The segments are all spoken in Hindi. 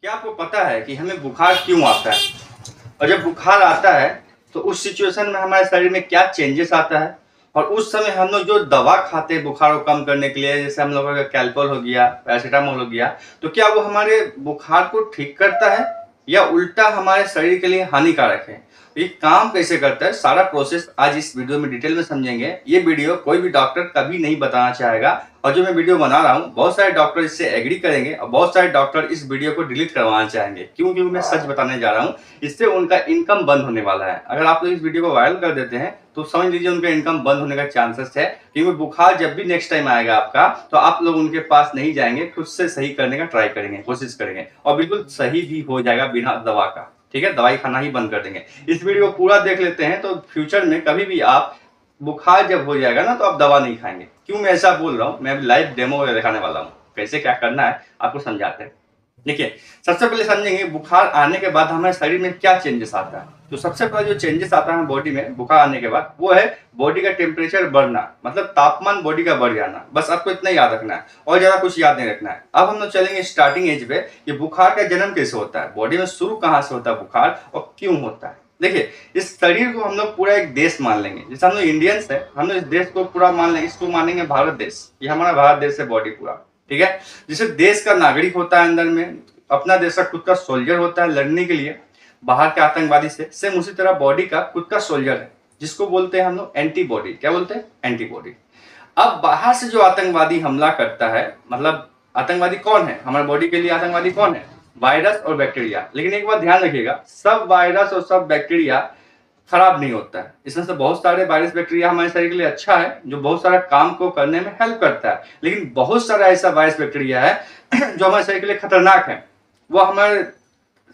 क्या आपको पता है कि हमें बुखार क्यों आता है? और जब बुखार आता है तो उस सिचुएशन में हमारे शरीर में क्या चेंजेस आता है? और उस समय हम लोग जो दवा खाते हैं बुखार को कम करने के लिए, जैसे हम लोगों का कैल्पोल हो गया, पैरासीटामोल हो गया, तो क्या वो हमारे बुखार को ठीक करता है या उल्टा हमारे शरीर के लिए हानिकारक है? तो ये काम कैसे करता है, सारा प्रोसेस आज इस वीडियो में डिटेल में समझेंगे। ये वीडियो कोई भी डॉक्टर कभी नहीं बताना चाहेगा, और जो मैं वीडियो बना रहा हूँ बहुत सारे डॉक्टर इससे एग्री करेंगे और बहुत सारे डॉक्टर इस वीडियो को डिलीट करवाना चाहेंगे। क्योंकि मैं सच बताने जा रहा हूँ, इससे उनका इनकम बंद होने वाला है। अगर आप लोग इस वीडियो को वायरल कर देते हैं तो समझ लीजिए उनका इनकम बंद होने का चांसेस है। क्योंकि बुखार जब भी नेक्स्ट टाइम आएगा आपका, तो आप लोग उनके पास नहीं जाएंगे, खुद से सही करने का ट्राई करेंगे, कोशिश करेंगे, और बिल्कुल सही भी हो जाएगा बिना दवा का। ठीक है, दवाई खाना ही बंद कर देंगे। इस वीडियो को पूरा देख लेते हैं तो फ्यूचर में कभी भी आप बुखार जब हो जाएगा ना, तो आप दवा नहीं खाएंगे। क्यों मैं ऐसा बोल रहा हूँ, मैं अभी लाइव डेमो दिखाने वाला हूँ, कैसे क्या करना है आपको समझाते हैं। देखिए, सबसे पहले समझेंगे बुखार आने के बाद हमारे शरीर में क्या चेंजेस आता है। तो सबसे पहले जो चेंजेस आता है बॉडी में बुखार आने के बाद, वो है बॉडी का टेम्परेचर बढ़ना, मतलब तापमान बॉडी का बढ़ जाना। बस आपको इतना याद रखना है और ज्यादा कुछ याद नहीं रखना है। अब हम लोग चलेंगे स्टार्टिंग एज पे, ये बुखार का जन्म कैसे होता है, बॉडी में शुरू कहाँ से होता है बुखार और क्यों होता है। देखिए, इस शरीर को हम लोग पूरा एक देश मान लेंगे। जैसे हम लोग इंडियंस है, हम लोग इस देश को पूरा मान लेंगे, इसको मानेंगे भारत देश। ये हमारा भारत देश है, बॉडी पूरा। ठीक है, जैसे देश का नागरिक होता है, अंदर में अपना देश का खुद का सोल्जर होता है लड़ने के लिए बाहर के आतंकवादी से, सेम उसी तरह बॉडी का खुद का सोल्जर है, जिसको बोलते हैं हम लोग एंटीबॉडी। क्या बोलते हैं? एंटीबॉडी। अब बाहर से जो आतंकवादी हमला करता है, मतलब आतंकवादी कौन है हमारे बॉडी के लिए? आतंकवादी कौन है? वायरस और बैक्टीरिया। लेकिन एक बात ध्यान रखिएगा, सब वायरस और सब बैक्टीरिया खराब नहीं होता है। इसमें से बहुत सारे वायरस बैक्टीरिया हमारे शरीर के लिए अच्छा है, जो बहुत सारा काम को करने में हेल्प करता है। लेकिन बहुत सारा ऐसा वायरस बैक्टीरिया है जो हमारे शरीर के लिए खतरनाक है, वो हमारे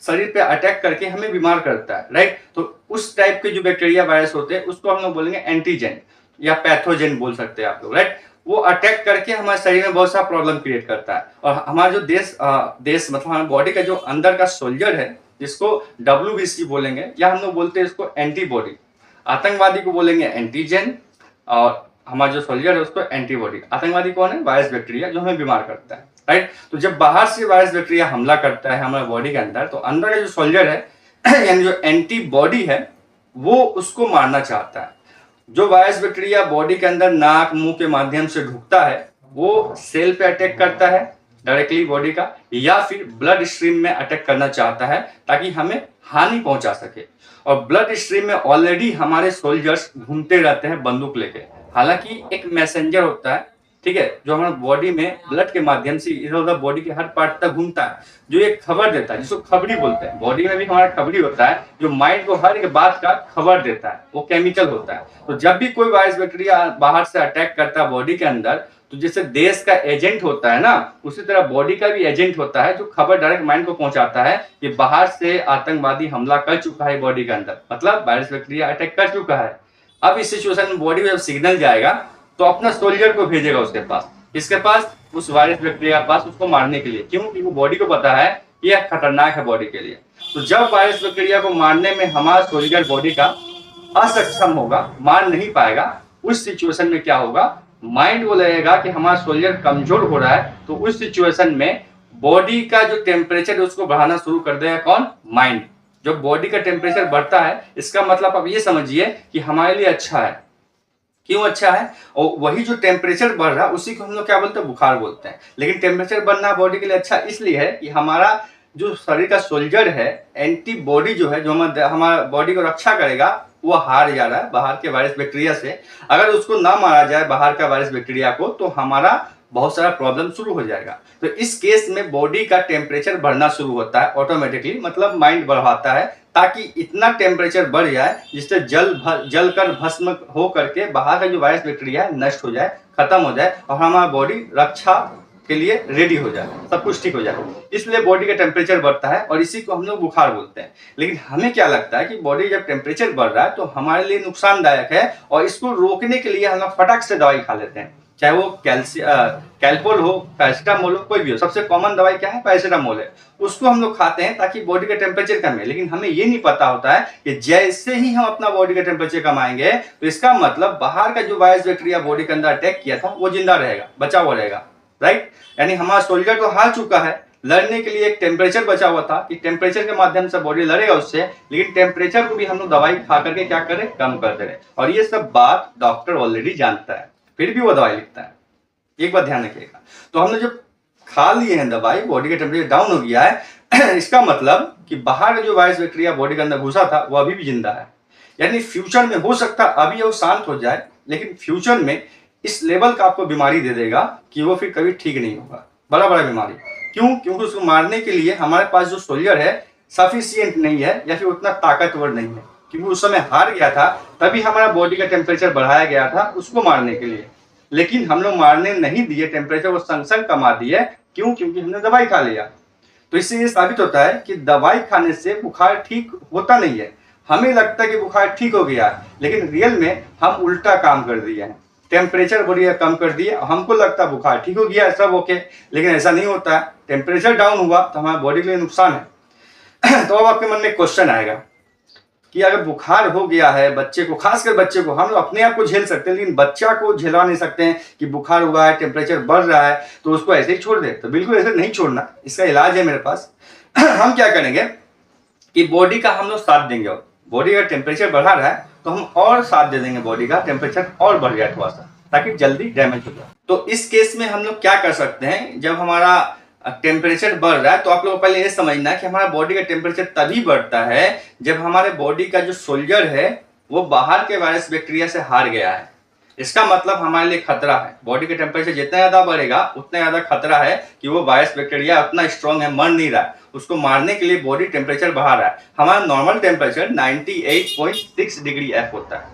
शरीर पे अटैक करके हमें बीमार करता है। राइट, तो उस टाइप के जो बैक्टीरिया वायरस होते हैं उसको हम लोग बोलेंगे एंटीजन या पैथोजन बोल सकते हैं आप लोग। राइट, वो अटैक करके हमारे शरीर में बहुत सारा प्रॉब्लम क्रिएट करता है। और हमारा जो देश मतलब हमारे बॉडी का जो अंदर का सोल्जर है, जिसको WBC बोलेंगे, या हम लोग बोलते हैं इसको एंटीबॉडी। आतंकवादी को बोलेंगे एंटीजन और हमारा जो सोल्जर है उसको एंटीबॉडी। आतंकवादी कौन है? वायरस बैक्टीरिया जो हमें बीमार करता है। राइट, तो जब बाहर से वायरस बैक्टीरिया हमला करता है हमारे बॉडी के अंदर, तो अंदर का जो सोल्जर है यानी जो एंटीबॉडी है, वो उसको मारना चाहता है। जो वायरस बैक्टीरिया बॉडी के अंदर नाक मुंह के माध्यम से ढुकता है, वो सेल पे अटैक करता है डायरेक्टली बॉडी का, या फिर ब्लड स्ट्रीम में अटैक करना चाहता है ताकि हमें हानि पहुंचा सके। और ब्लड स्ट्रीम में ऑलरेडी हमारे सोल्जर्स घूमते रहते हैं बंदूक लेके। हालांकि एक मैसेंजर होता है, ठीक है, जो हमारे बॉडी में ब्लड के माध्यम से इधर उधर बॉडी के हर पार्ट तक घूमता है, जो एक खबर देता है, जिसको खबरी बोलते हैं। बॉडी में भी हमारा खबरी होता है जो माइंड को हर एक बात का खबर देता है, वो केमिकल होता है। तो जब भी कोई वायरस बैक्टीरिया बाहर से अटैक करता है बॉडी के अंदर, तो जैसे देश का एजेंट होता है ना, उसी तरह बॉडी का भी एजेंट होता है जो खबर डायरेक्ट माइंड को पहुंचाता है कि बाहर से आतंकवादी हमला कर चुका है बॉडी के अंदर, मतलब वायरस बैक्टीरिया अटैक कर चुका है। अब इस सिचुएशन में बॉडी में जब सिग्नल जाएगा तो अपना सोल्जर को भेजेगा उसके पास, इसके पास, उस वायरस बैक्टीरिया के पास, उसको मारने के लिए। क्यों? क्योंकि बॉडी को पता है कि यह खतरनाक है बॉडी के लिए। तो जब वायरस बैक्टीरिया को मारने में हमारा सोल्जर बॉडी का असक्षम होगा, मार नहीं पाएगा, उस सिचुएशन में क्या होगा, माइंड को लगेगा कि हमारा सोल्जर कमजोर हो रहा है। तो उस सिचुएशन में बॉडी का जो टेम्परेचर है उसको बढ़ाना शुरू कर देगा। कौन? माइंड। जो बॉडी का टेम्परेचर बढ़ता है, इसका मतलब आप ये समझिए कि हमारे लिए अच्छा है। क्यों अच्छा है? और वही जो टेम्परेचर बढ़ रहा है उसी को हम लोग क्या बोलते हैं? बुखार बोलते हैं। लेकिन टेम्परेचर बढ़ना बॉडी के लिए अच्छा इसलिए है कि हमारा जो शरीर का सोल्जर है, एंटीबॉडी जो है, जो हमारा बॉडी को रक्षा करेगा, वो हार जा रहा है बाहर के वायरस बैक्टीरिया से। अगर उसको ना मारा जाए बाहर का वायरस बैक्टीरिया को, तो हमारा बहुत सारा प्रॉब्लम शुरू हो जाएगा। तो इस केस में बॉडी का टेम्परेचर बढ़ना शुरू होता है ऑटोमेटिकली, मतलब माइंड बढ़ाता है ताकि इतना टेम्परेचर बढ़ जाए जिससे जल कर भस्म हो करके बाहर का जो वायरस बैक्टीरिया है नष्ट हो जाए, खत्म हो जाए, और हमारा बॉडी रक्षा के लिए रेडी हो जाए, सब कुछ ठीक हो जाए। इसलिए बॉडी का टेम्परेचर बढ़ता है और इसी को हम लोग बुखार बोलते हैं। लेकिन हमें क्या लगता है कि बॉडी जब टेम्परेचर बढ़ रहा है तो हमारे लिए नुकसानदायक है, और इसको रोकने के लिए हम लोग फटाक से दवाई खा लेते हैं, चाहे वो कैल्पोल हो, पैरासीटामोल हो, कोई भी हो। सबसे कॉमन दवाई क्या है? पैरासीटामोल है। उसको हम लोग खाते हैं ताकि बॉडी का टेम्परेचर कमे। लेकिन हमें ये नहीं पता होता है कि जैसे ही हम अपना बॉडी का टेम्परेचर कमाएंगे, तो इसका मतलब बाहर का जो वायरस बैक्टीरिया बॉडी के अंदर अटैक किया था वो जिंदा रहेगा, बचा हुआ रहेगा। राइट, यानी हमारा सोल्जर तो हार चुका है, लड़ने के लिए एक टेम्परेचर बचा हुआ था कि टेम्परेचर के माध्यम से बॉडी लड़ेगा उससे, लेकिन टेम्परेचर को भी हम लोग दवाई खा करके क्या करें, कम कर दे रहे। और ये सब बात डॉक्टर ऑलरेडी जानता है, फिर भी वो दवाई लिखता है। एक बात ध्यान रखिएगा। तो हमने जो खा लिए हैं दवाई, बॉडी का टेम्परेचर डाउन हो गया है इसका मतलब कि बाहर का जो वायरस बैक्टीरिया बॉडी के अंदर घुसा था वो अभी भी जिंदा है। यानी फ्यूचर में हो सकता है अभी वो शांत हो जाए, लेकिन फ्यूचर में इस लेवल का आपको बीमारी दे देगा कि वो फिर कभी ठीक नहीं होगा, बड़ा बड़ा बीमारी। क्यों? क्योंकि उसको मारने के लिए हमारे पास जो सोल्जर है सफिशियंट नहीं है, या फिर उतना ताकतवर नहीं है। क्योंकि उस समय हार गया था, तभी हमारा बॉडी का टेम्परेचर बढ़ाया गया था उसको मारने के लिए, लेकिन हम लोग मारने नहीं दिए, टेम्परेचर को संग संग कमा दिए। क्यों? क्योंकि हमने दवाई खा लिया। तो इससे ये साबित होता है कि दवाई खाने से बुखार ठीक होता नहीं है। हमें लगता है कि बुखार ठीक हो गया है, लेकिन रियल में हम उल्टा काम कर दिए हैं, टेम्परेचर बॉडी का कम कर दिए। हमको लगता है बुखार ठीक हो गया है, सब ओके, लेकिन ऐसा नहीं होता है। टेम्परेचर डाउन हुआ तो हमारे बॉडी के लिए नुकसान है। तो अब आपके मन में क्वेश्चन आएगा कि अगर बुखार हो गया है बच्चे को, खासकर बच्चे को, हम लोग अपने आप को झेल सकते हैं, लेकिन बच्चा को झेला नहीं सकते हैं कि बुखार हुआ है, टेम्परेचर बढ़ रहा है तो उसको ऐसे ही छोड़ दे। तो बिल्कुल ऐसे नहीं छोड़ना, इसका इलाज है मेरे पास। हम क्या करेंगे कि बॉडी का हम लोग साथ देंगे, और बॉडी का टेम्परेचर बढ़ा रहा है तो हम और साथ दे देंगे, बॉडी का टेम्परेचर और बढ़ जाए थोड़ा सा, ताकि जल्दी डैमेज हो जाए। तो इस केस में हम लोग क्या कर सकते हैं, जब हमारा टेम्परेचर बढ़ रहा है तो आप लोगों को पहले ये समझना है कि हमारा बॉडी का टेम्परेचर तभी बढ़ता है जब हमारे बॉडी का जो सोल्जर है वो बाहर के वायरस बैक्टीरिया से हार गया है। इसका मतलब हमारे लिए खतरा है। बॉडी का टेम्परेचर जितना ज्यादा बढ़ेगा उतना ज्यादा खतरा है कि वो वायरस बैक्टीरिया उतना स्ट्रांग है, मर नहीं रहा है, उसको मारने के लिए बॉडी टेम्परेचर बढ़ा रहा है। हमारा नॉर्मल टेम्परेचर 98.6 डिग्री एफ होता है,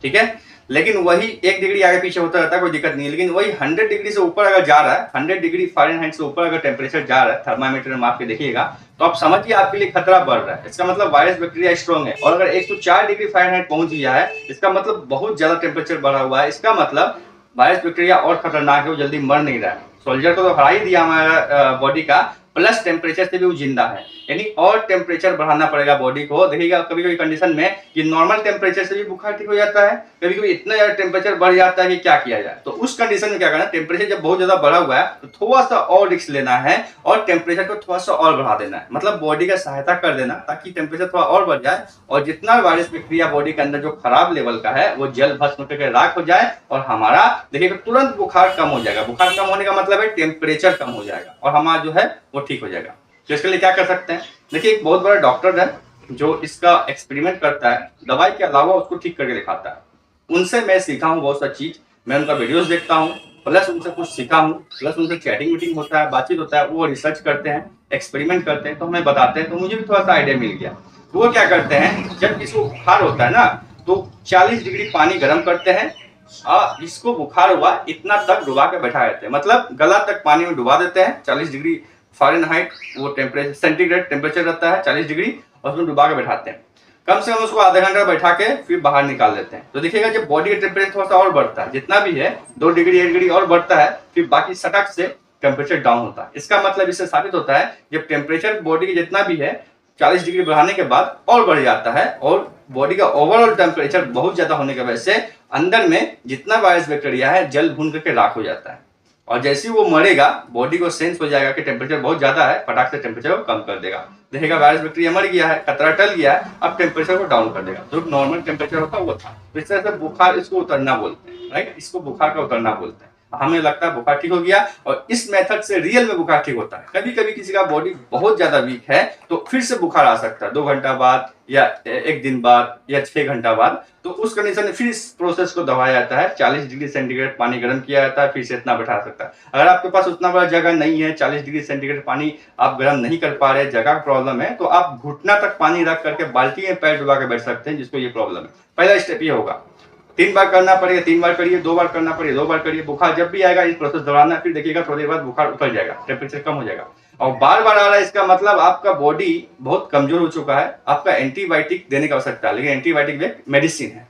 ठीक है, लेकिन वही 1 डिग्री आगे पीछे होता रहता है, कोई दिक्कत नहीं है। लेकिन वही 100 डिग्री से ऊपर अगर जा रहा है, 100 डिग्री फ़ारेनहाइट से ऊपर अगर टेम्परेचर जा रहा है, थर्मामीटर में माप के देखिएगा, तो आप समझिए आपके लिए खतरा बढ़ रहा है। इसका मतलब वायरस बैक्टीरिया स्ट्रांग है। और अगर 104 डिग्री फ़ारेनहाइट पहुंच गया है, इसका मतलब बहुत ज्यादा टेम्परेचर बढ़ा हुआ है। इसका मतलब वायरस बैक्टीरिया और खतरनाक है, वो जल्दी मर नहीं रहा है। सोल्जर को तो हरा ही दिया हमारा बॉडी का, प्लस टेम्परेचर से भी वो जिंदा है। यानी और टेम्परेचर बढ़ाना पड़ेगा बॉडी को। देखिएगा कभी कभी कंडीशन में कि नॉर्मल टेम्परेचर से भी बुखार ठीक हो जाता है, कभी कभी इतना ज्यादा टेम्परेचर बढ़ जाता है कि क्या किया जाए। तो उस कंडीशन में क्या करना, टेम्परेचर जब बहुत ज्यादा बढ़ा हुआ है तो थोड़ा सा और रिस्क लेना है और टेम्परेचर को थोड़ा सा और बढ़ा देना है, मतलब बॉडी का सहायता कर देना, ताकि टेम्परेचर थोड़ा और बढ़ जाए और जितना वायरस बैक्टीरिया बॉडी के अंदर जो खराब लेवल का है वो जल भस्म करके राख हो जाए और हमारा देखिएगा तुरंत बुखार कम हो जाएगा। बुखार कम होने का मतलब है टेम्परेचर कम हो जाएगा और हमारा जो है वो ठीक हो जाएगा। तो इसके लिए क्या कर सकते हैं, देखिए एक बहुत बड़ा डॉक्टर है जो इसका एक्सपेरिमेंट करता है, दवाई के अलावा उसको ठीक करके दिखाता है। उनसे मैं सीखा हूँ बहुत सा चीज, मैं उनका वीडियोस देखता हूँ, प्लस उनसे कुछ सीखा हूँ, प्लस उनसे चैटिंग मीटिंग होता है, बातचीत होता है, वो रिसर्च करते हैं, एक्सपेरिमेंट करते हैं, तो हमें बताते हैं। तो मुझे भी थोड़ा सा आइडिया मिल गया। तो वो क्या करते हैं, जब किसी को बुखार होता है ना तो 40 डिग्री पानी गर्म करते हैं और जिसको बुखार हुआ इतना तक डुबा के बैठा देते हैं, मतलब गला तक पानी में डुबा देते हैं। 40 डिग्री फ़ारेनहाइट वो टेम्परेचर, सेंटीग्रेड टेम्परेचर रहता है 40 डिग्री, और उसमें डुबा के बैठाते हैं। कम से कम उसको आधा घंटा बैठा के फिर बाहर निकाल लेते हैं। तो देखिएगा जब बॉडी का टेम्परेचर थोड़ा सा और बढ़ता है, जितना भी है 2 डिग्री 1 डिग्री और बढ़ता है, फिर बाकी सटक से टेम्परेचर डाउन होता है। इसका मतलब इससे साबित होता है जब टेम्परेचर बॉडी की जितना भी है 40 डिग्री बढ़ाने के बाद और बढ़ जाता है और बॉडी का ओवरऑल टेम्परेचर बहुत ज्यादा होने की वजह से अंदर में जितना वायरस बैक्टीरिया है जल भून करके राख हो जाता है। और जैसे ही वो मरेगा बॉडी को सेंस हो जाएगा कि टेम्परेचर बहुत ज्यादा है, फटाक से टेम्परेचर को कम कर देगा। देखेगा वायरस बैक्टीरिया मर गया है, खतरा टल गया है, अब टेम्परेचर को डाउन कर देगा। जो नॉर्मल टेम्परेचर होता है वो था। तो इस तरह से बुखार इसको उतरना बोलते हैं, राइट, इसको बुखार का उतरना बोलते हैं। हमें लगता है बुखार ठीक हो गया और इस मेथड से रियल में बुखार ठीक होता है। कभी कभी किसी का बॉडी बहुत ज्यादा वीक है तो फिर से बुखार आ सकता है 2 घंटा बाद या 1 दिन बाद या 6 घंटा बाद। तो उस कंडीशन में फिर इस प्रोसेस को दबाया जाता है, 40 डिग्री सेंटीग्रेड पानी गर्म किया जाता है, फिर से इतना बैठा सकता है। अगर आपके पास उतना बड़ा जगह नहीं है, 40 डिग्री सेंटीग्रेड पानी आप गर्म नहीं कर पा रहे, जगह प्रॉब्लम है, तो आप घुटना तक पानी रख करके बाल्टी में पैर डुबा के बैठ सकते हैं, जिसको ये प्रॉब्लम है। पहला स्टेप ये होगा, 3 बार करना पड़ेगा, 3 बार करिए, 2 बार करना पड़ेगा, 2 बार करिए। बुखार जब भी आएगा इस प्रोसेस दोहराना, फिर देखिएगा थोड़ी देर बाद बुखार उतर जाएगा, टेम्परेचर कम हो जाएगा। और बार बार आ रहा है इसका मतलब आपका बॉडी बहुत कमजोर हो चुका है, आपका एंटीबायोटिक देने की आवश्यकता है। लेकिन एंटीबायोटिक एक मेडिसिन है,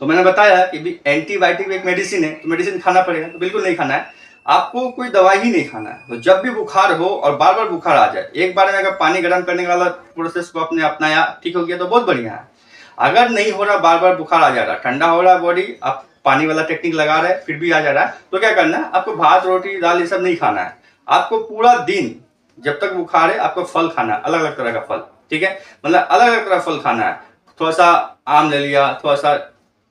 तो मैंने बताया कि एंटीबायोटिक एक मेडिसिन है, तो मेडिसिन खाना पड़ेगा। तो बिल्कुल नहीं खाना है, आपको कोई दवाई ही नहीं खाना है। तो जब भी बुखार हो और बार बार बुखार आ जाए, एक बार में अगर पानी गर्म करने वाला प्रोसेस को आपने अपनाया, ठीक हो गया तो बहुत बढ़िया है। अगर नहीं हो रहा, बार बार बुखार आ जा रहा, ठंडा हो रहा बॉडी, आप पानी वाला टेक्निक लगा रहे फिर भी आ जा रहा है, तो क्या करना है, आपको भात रोटी दाल ये सब नहीं खाना है। आपको पूरा दिन जब तक बुखार है आपको फल खाना है, अलग अलग तरह का फल, ठीक है, मतलब अलग अलग तरह का फल खाना है। थोड़ा सा आम ले लिया, थोड़ा सा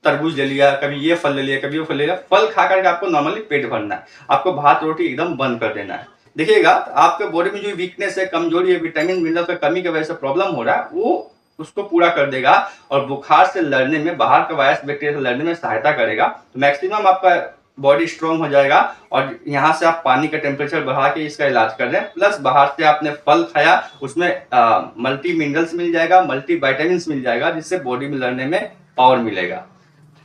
तरबूज ले लिया, कभी ये फल ले लिया, कभी वो फल ले लिया। फल खा करके आपको नॉर्मली पेट भरना है, आपको भात रोटी एकदम बंद कर देना है। देखिएगा आपके बॉडी में जो वीकनेस है, कमजोरी है, विटामिन मिनरल का कमी की वजह से प्रॉब्लम हो रहा है, वो उसको पूरा कर देगा और बुखार से लड़ने में, बाहर का वायरस बैक्टीरिया से लड़ने में सहायता करेगा। तो मैक्सिमम आपका बॉडी स्ट्रांग हो जाएगा। और यहाँ से आप पानी का टेम्परेचर बढ़ा के इसका इलाज कर रहे हैं, प्लस बाहर से आपने फल खाया, उसमें मल्टी मिनरल्स मिल जाएगा, मल्टी विटामिन मिल जाएगा, जिससे बॉडी में लड़ने में पावर मिलेगा।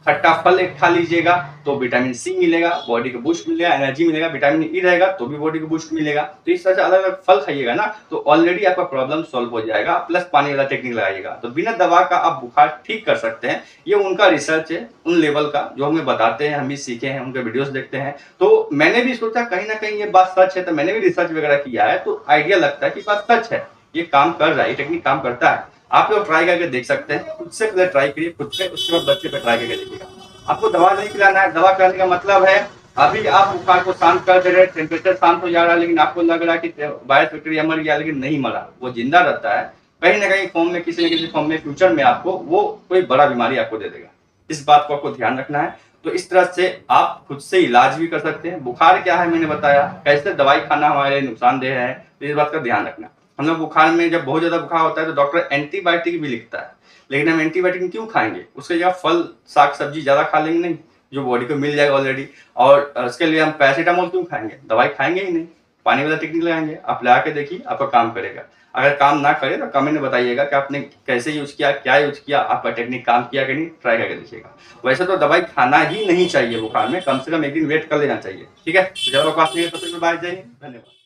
खट्टा फल एक खा लीजिएगा तो विटामिन सी मिलेगा, बॉडी को बूस्ट मिलेगा, एनर्जी मिलेगा। विटामिन ई रहेगा तो भी बॉडी को बूस्ट मिलेगा। तो इस तरह से अलग अलग फल खाइएगा ना, तो ऑलरेडी आपका प्रॉब्लम सॉल्व हो जाएगा। प्लस पानी वाला टेक्निक लगाइएगा, तो बिना दवा का आप बुखार ठीक कर सकते हैं। ये उनका रिसर्च है, उन लेवल का जो हमें बताते हैं, हम भी सीखे हैं, उनके वीडियोस देखते हैं। तो मैंने भी सोचा कहीं ना कहीं ये बात सच है, तो मैंने भी रिसर्च वगैरह किया है, तो आइडिया लगता है कि बात सच है, ये काम कर रहा है, ये टेक्निक काम करता है। आप लोग ट्राई करके देख सकते हैं, खुद से पहले ट्राई करिए, खुद से, उसके बाद बच्चे पे ट्राई करके देखिएगा। आपको दवा नहीं पिलाना है। दवा कराने का मतलब है अभी आप बुखार को शांत कर दे रहे हैं, टेम्परेचर शांत हो जा रहा है, लेकिन आपको लग रहा है कि वायरस बैक्टीरिया मर गया, लेकिन नहीं मरा, वो जिंदा रहता है कहीं ना कहीं फॉर्म में, किसी न किसी फॉर्म में फ्यूचर में आपको वो कोई बड़ा बीमारी आपको दे देगा। इस बात को आपको ध्यान रखना है। तो इस तरह से आप खुद से इलाज भी कर सकते हैं। बुखार क्या है मैंने बताया, कैसे दवाई खाना हमारे लिए नुकसानदेह है, तो इस बात का ध्यान रखना। हम लोग बुखार में जब बहुत ज्यादा बुखार होता है तो डॉक्टर एंटीबायोटिक भी लिखता है, लेकिन हम एंटीबायोटिक क्यों खाएंगे? उसके जगह फल साग सब्जी ज्यादा खा लेंगे नहीं, जो बॉडी को मिल जाएगा ऑलरेडी। और उसके लिए हम पैरासीटामोल क्यों खाएंगे? दवाई खाएंगे ही नहीं, पानी वाला टेक्निक लगाएंगे। आप लगा के देखिए, आपका काम करेगा। अगर काम ना करे तो कमेंट में बताइएगा कि आपने कैसे यूज किया, क्या यूज किया, आपका टेक्निक काम किया कि नहीं, ट्राई करके देखिएगा। वैसे तो दवाई खाना ही नहीं चाहिए बुखार में, कम से कम एक दिन वेट कर लेना चाहिए, ठीक है। जब अवकाश नहीं है तो फिर बाय जाइए। धन्यवाद।